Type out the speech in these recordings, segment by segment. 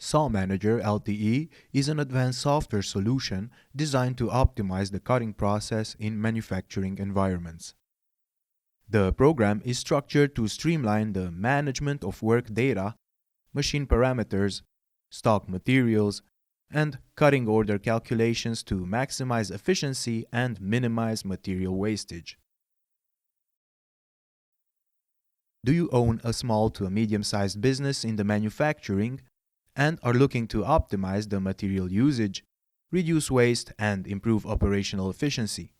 SawManager LTE is an advanced software solution designed to optimize the cutting process in manufacturing environments. The program is structured to streamline the management of work data, machine parameters, stock materials, and cutting order calculations to maximize efficiency and minimize material wastage. Do you own a small to a medium-sized business in the manufacturing and are looking to optimize the material usage, reduce waste, and improve operational efficiency?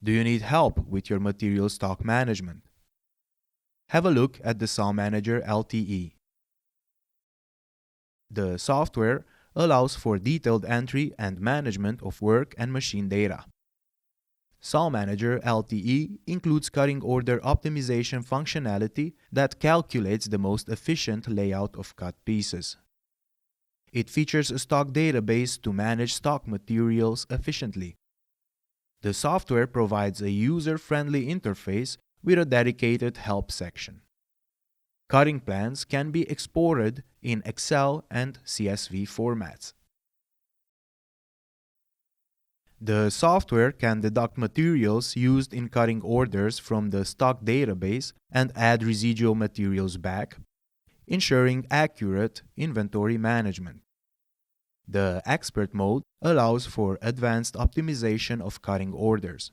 Do you need help with your material stock management? Have a look at the SawManager LTE. The software allows for detailed entry and management of work and machine data. SawManager LTE includes cutting order optimization functionality that calculates the most efficient layout of cut pieces. It features a stock database to manage stock materials efficiently. The software provides a user-friendly interface with a dedicated help section. Cutting plans can be exported in Excel and CSV formats. The software can deduct materials used in cutting orders from the stock database and add residual materials back, ensuring accurate inventory management. The Expert mode allows for advanced optimization of cutting orders.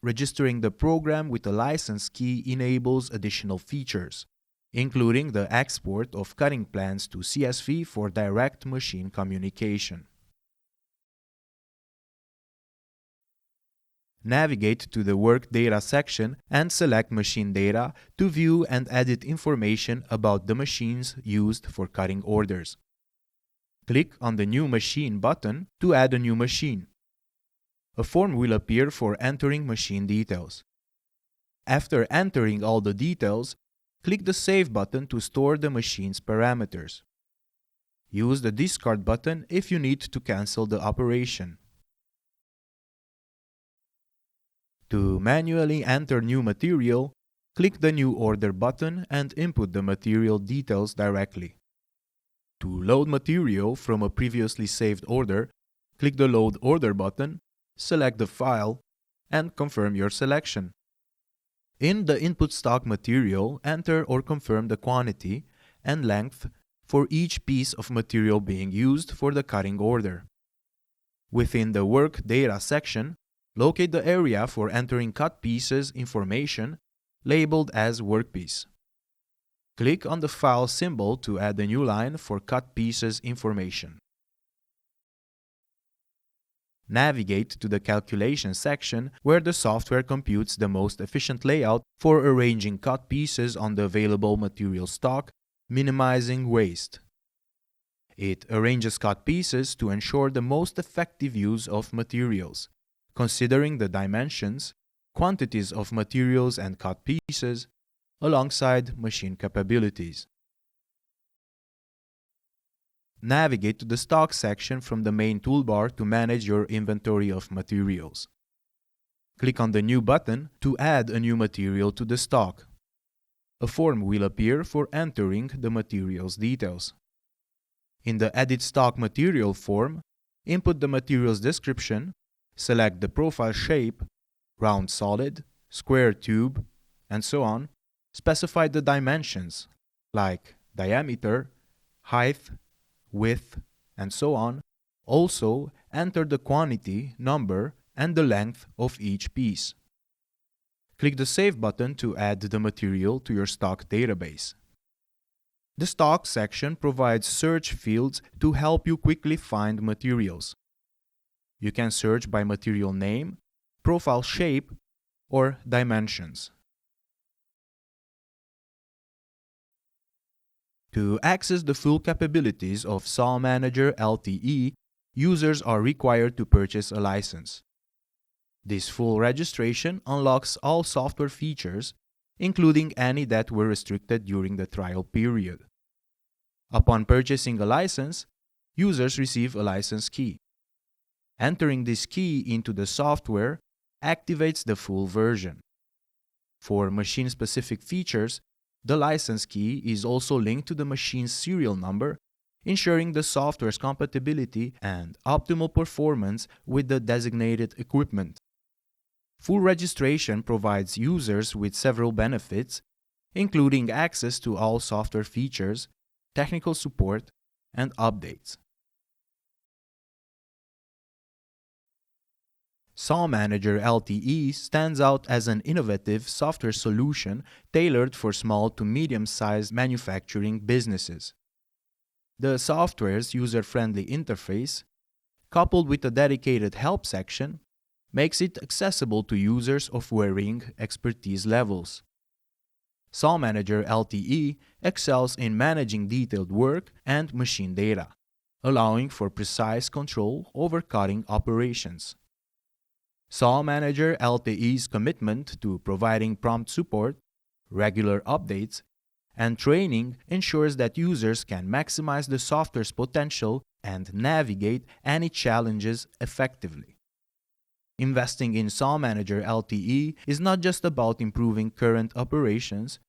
Registering the program with a license key enables additional features, including the export of cutting plans to CSV for direct machine communication. Navigate to the Work Data section and select Machine Data to view and edit information about the machines used for cutting orders. Click on the New Machine button to add a new machine. A form will appear for entering machine details. After entering all the details, click the Save button to store the machine's parameters. Use the Discard button if you need to cancel the operation. To manually enter new material, click the New Order button and input the material details directly. To load material from a previously saved order, click the Load Order button, select the file, and confirm your selection. In the input stock material, enter or confirm the quantity and length for each piece of material being used for the cutting order. Within the Work Data section, locate the area for entering cut pieces information labeled as Workpiece. Click on the file symbol to add a new line for cut pieces information. Navigate to the Calculation section where the software computes the most efficient layout for arranging cut pieces on the available material stock, minimizing waste. It arranges cut pieces to ensure the most effective use of materials, considering the dimensions, quantities of materials and cut pieces, alongside machine capabilities. Navigate to the Stock section from the main toolbar to manage your inventory of materials. Click on the New button to add a new material to the stock. A form will appear for entering the material's details. In the Edit Stock Material form, input the material's description, select the profile shape, round solid, square tube, and so on. Specify the dimensions, like diameter, height, width, and so on. Also, enter the quantity, number, and the length of each piece. Click the Save button to add the material to your stock database. The Stock section provides search fields to help you quickly find materials. You can search by material name, profile shape, or dimensions. To access the full capabilities of SawManager LTE, users are required to purchase a license. This full registration unlocks all software features, including any that were restricted during the trial period. Upon purchasing a license, users receive a license key. Entering this key into the software activates the full version. For machine-specific features, the license key is also linked to the machine's serial number ensuring the software's compatibility and optimal performance with the designated equipment. Full registration provides users with several benefits, including access to all software features, technical support, and updates. SawManager LTE stands out as an innovative software solution tailored for small to medium-sized manufacturing businesses. The software's user-friendly interface, coupled with a dedicated help section, makes it accessible to users of varying expertise levels. SawManager LTE excels in managing detailed work and machine data, allowing for precise control over cutting operations. SawManager LTE's commitment to providing prompt support, regular updates, and training ensures that users can maximize the software's potential and navigate any challenges effectively. Investing in SawManager LTE is not just about improving current operations,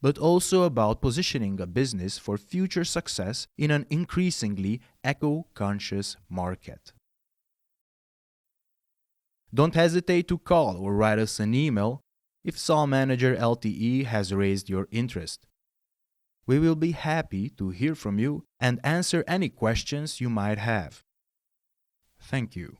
but also about positioning a business for future success in an increasingly eco-conscious market. Don't hesitate to call or write us an email if SawManager LTE has raised your interest. We will be happy to hear from you and answer any questions you might have. Thank you.